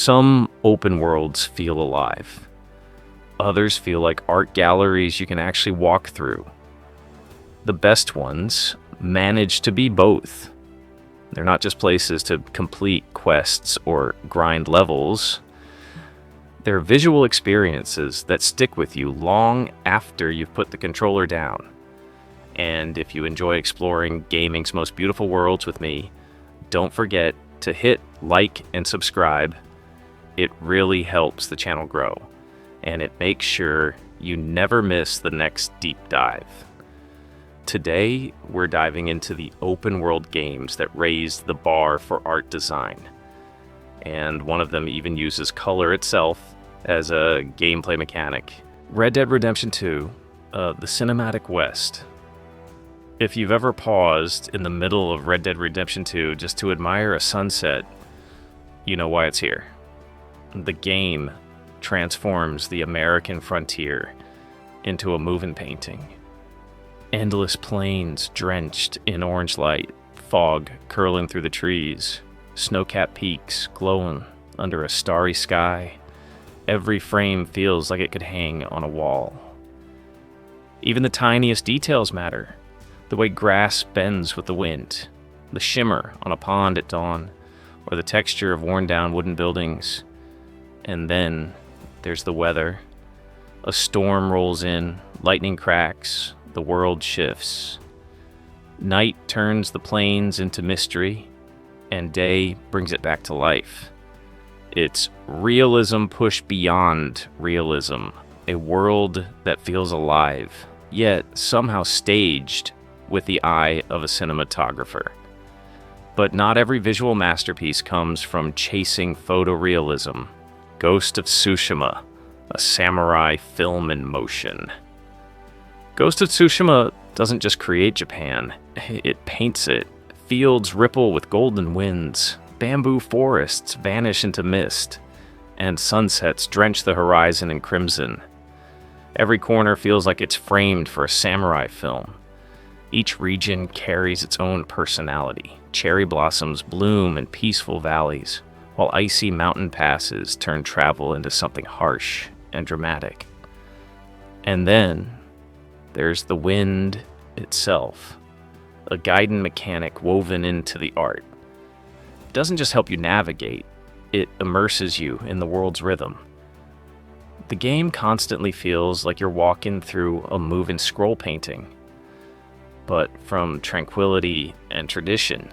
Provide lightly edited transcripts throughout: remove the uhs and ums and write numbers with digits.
Some open worlds feel alive. Others feel like art galleries you can actually walk through. The best ones manage to be both. They're not just places to complete quests or grind levels. They're visual experiences that stick with you long after you've put the controller down. And if you enjoy exploring gaming's most beautiful worlds with me, don't forget to hit like and subscribe. It really helps the channel grow, and it makes sure you never miss the next deep dive. Today, we're diving into the open world games that raised the bar for art design. And one of them even uses color itself as a gameplay mechanic. Red Dead Redemption 2, the Cinematic West. If you've ever paused in the middle of Red Dead Redemption 2 just to admire a sunset, you know why it's here. The game transforms the American frontier into a moving painting. Endless plains drenched in orange light, fog curling through the trees, snow-capped peaks glowing under a starry sky. Every frame feels like it could hang on a wall. Even the tiniest details matter. The way grass bends with the wind, the shimmer on a pond at dawn, or the texture of worn-down wooden buildings. And then there's the weather. A storm rolls in, lightning cracks, the world shifts. Night turns the plains into mystery, and day brings it back to life. It's realism pushed beyond realism, a world that feels alive, yet somehow staged with the eye of a cinematographer. But not every visual masterpiece comes from chasing photorealism. Ghost of Tsushima, a samurai film in motion. Ghost of Tsushima doesn't just create Japan, it paints it. Fields ripple with golden winds, bamboo forests vanish into mist, and sunsets drench the horizon in crimson. Every corner feels like it's framed for a samurai film. Each region carries its own personality. Cherry blossoms bloom in peaceful valleys, while icy mountain passes turn travel into something harsh and dramatic. And then there's the wind itself, a guiding mechanic woven into the art. It doesn't just help you navigate, it immerses you in the world's rhythm. The game constantly feels like you're walking through a moving scroll painting. But from tranquility and tradition,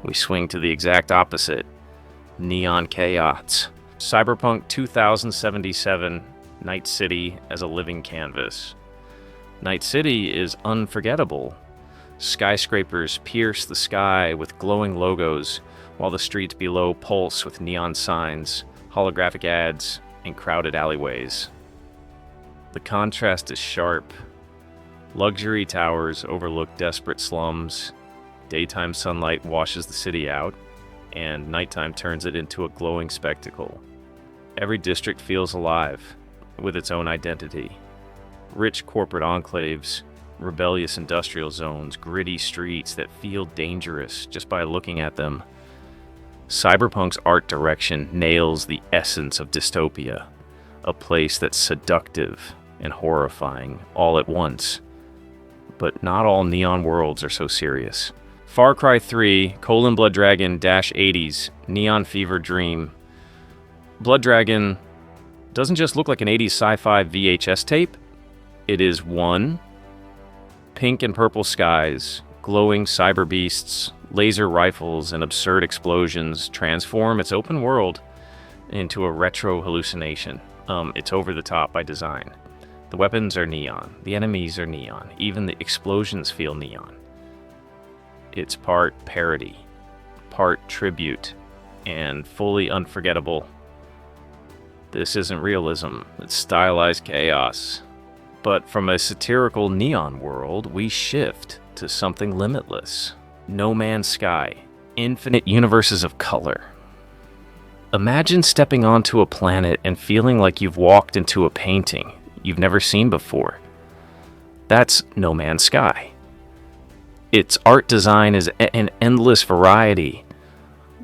we swing to the exact opposite: neon chaos. Cyberpunk 2077, Night City as a living canvas. Night City is unforgettable. Skyscrapers pierce the sky with glowing logos, while the streets below pulse with neon signs, holographic ads, and crowded alleyways. The contrast is sharp. Luxury towers overlook desperate slums. Daytime sunlight washes the city out, and nighttime turns it into a glowing spectacle. Every district feels alive, with its own identity. Rich corporate enclaves, rebellious industrial zones, gritty streets that feel dangerous just by looking at them. Cyberpunk's art direction nails the essence of dystopia, a place that's seductive and horrifying all at once. But not all neon worlds are so serious. Far Cry 3, Blood Dragon -80s, Neon Fever Dream. Blood Dragon doesn't just look like an 80s sci-fi VHS tape. It is one, pink and purple skies, glowing cyber beasts, laser rifles, and absurd explosions transform its open world into a retro hallucination. It's over the top by design. The weapons are neon, the enemies are neon, even the explosions feel neon. It's part parody, part tribute, and fully unforgettable. This isn't realism, it's stylized chaos. But from a satirical neon world, we shift to something limitless. No Man's Sky, infinite universes of color. Imagine stepping onto a planet and feeling like you've walked into a painting you've never seen before. That's No Man's Sky. Its art design is an endless variety,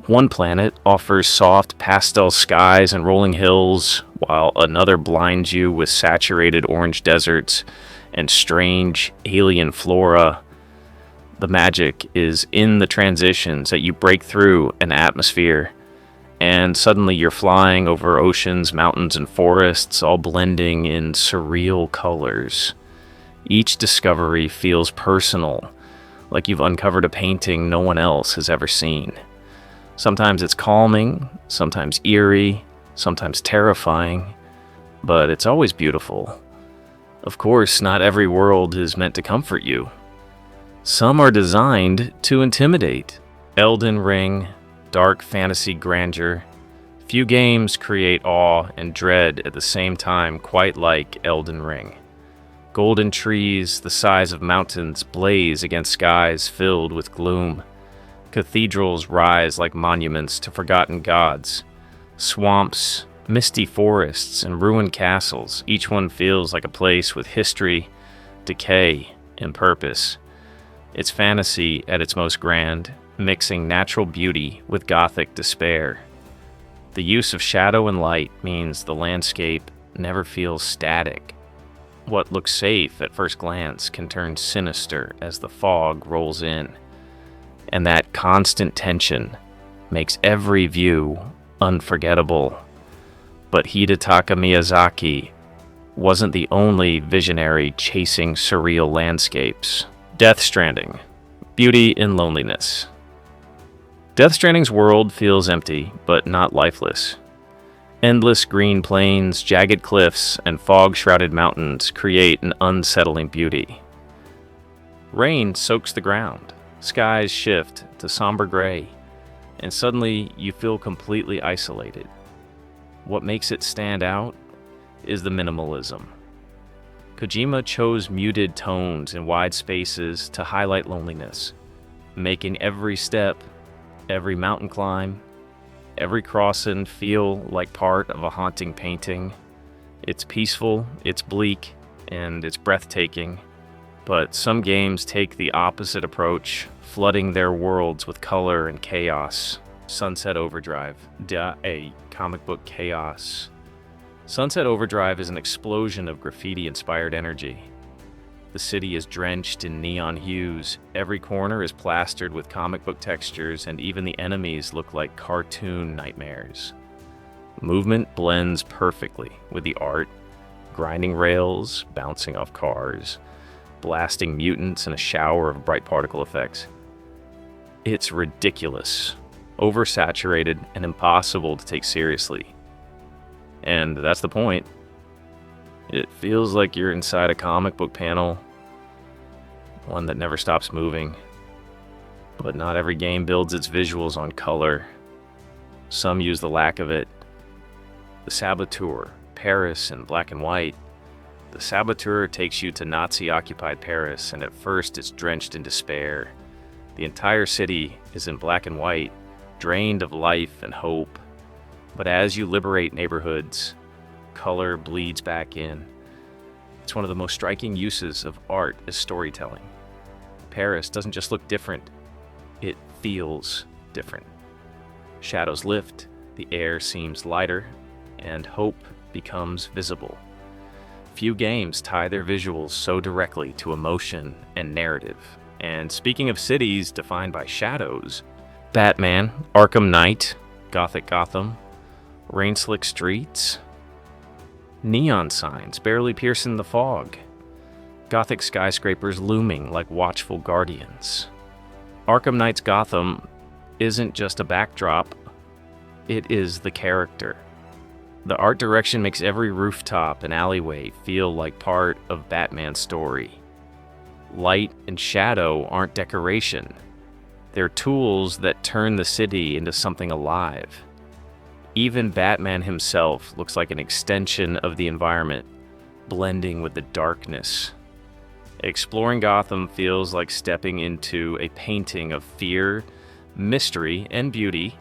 One planet offers soft pastel skies and rolling hills, while another blinds you with saturated orange deserts and strange alien flora. The magic is in the transitions that you break through an atmosphere, and suddenly you're flying over oceans, mountains, and forests, all blending in surreal colors. Each discovery feels personal, like you've uncovered a painting no one else has ever seen. Sometimes it's calming, sometimes eerie, sometimes terrifying, but it's always beautiful. Of course, not every world is meant to comfort you. Some are designed to intimidate. Elden Ring, dark fantasy grandeur. Few games create awe and dread at the same time quite like Elden Ring. Golden trees the size of mountains blaze against skies filled with gloom. Cathedrals rise like monuments to forgotten gods. Swamps, misty forests, and ruined castles, each one feels like a place with history, decay, and purpose. It's fantasy at its most grand, mixing natural beauty with gothic despair. The use of shadow and light means the landscape never feels static. What looks safe at first glance can turn sinister as the fog rolls in. And that constant tension makes every view unforgettable. But Hidetaka Miyazaki wasn't the only visionary chasing surreal landscapes. Death Stranding, beauty in loneliness. Death Stranding's world feels empty, but not lifeless. Endless green plains, jagged cliffs, and fog-shrouded mountains create an unsettling beauty. Rain soaks the ground, skies shift to somber gray, and suddenly you feel completely isolated. What makes it stand out is the minimalism. Kojima chose muted tones in wide spaces to highlight loneliness, making every step, every mountain climb, every crossing feel like part of a haunting painting. It's peaceful, it's bleak, and it's breathtaking. But some games take the opposite approach, flooding their worlds with color and chaos. Sunset Overdrive, a comic book chaos. Sunset Overdrive is an explosion of graffiti-inspired energy. The city is drenched in neon hues, every corner is plastered with comic book textures, and even the enemies look like cartoon nightmares. Movement blends perfectly with the art, grinding rails, bouncing off cars, blasting mutants in a shower of bright particle effects. It's ridiculous, oversaturated, and impossible to take seriously. And that's the point. It feels like you're inside a comic book panel, one that never stops moving. But not every game builds its visuals on color. Some use the lack of it. The Saboteur, Paris in black and white. The Saboteur takes you to Nazi-occupied Paris, and at first it's drenched in despair. The entire city is in black and white, drained of life and hope. But as you liberate neighborhoods, color bleeds back in. It's one of the most striking uses of art as storytelling. Paris doesn't just look different, it feels different. Shadows lift, the air seems lighter, and hope becomes visible. Few games tie their visuals so directly to emotion and narrative. And speaking of cities defined by shadows, Batman, Arkham Knight, Gothic Gotham, rain-slick streets, neon signs barely piercing the fog, Gothic skyscrapers looming like watchful guardians. Arkham Knight's Gotham isn't just a backdrop, it is the character. The art direction makes every rooftop and alleyway feel like part of Batman's story. Light and shadow aren't decoration. They're tools that turn the city into something alive. Even Batman himself looks like an extension of the environment, blending with the darkness. Exploring Gotham feels like stepping into a painting of fear, mystery, and beauty.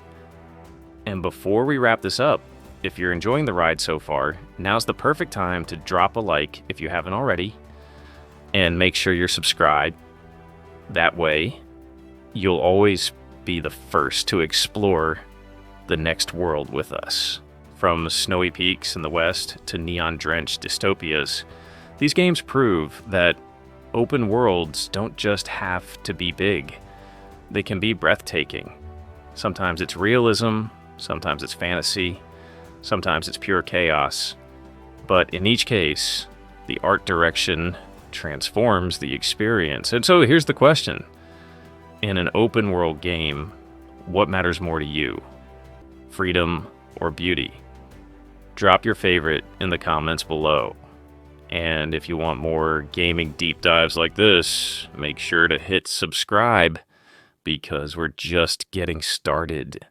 And before we wrap this up, if you're enjoying the ride so far, now's the perfect time to drop a like if you haven't already, and make sure you're subscribed. That way, you'll always be the first to explore the next world with us. From snowy peaks in the west to neon-drenched dystopias, these games prove that open worlds don't just have to be big. They can be breathtaking. Sometimes it's realism, sometimes it's fantasy, sometimes it's pure chaos. But in each case, the art direction transforms the experience. And so here's the question. In an open world game, what matters more to you? Freedom or beauty? Drop your favorite in the comments below. And if you want more gaming deep dives like this, make sure to hit subscribe because we're just getting started.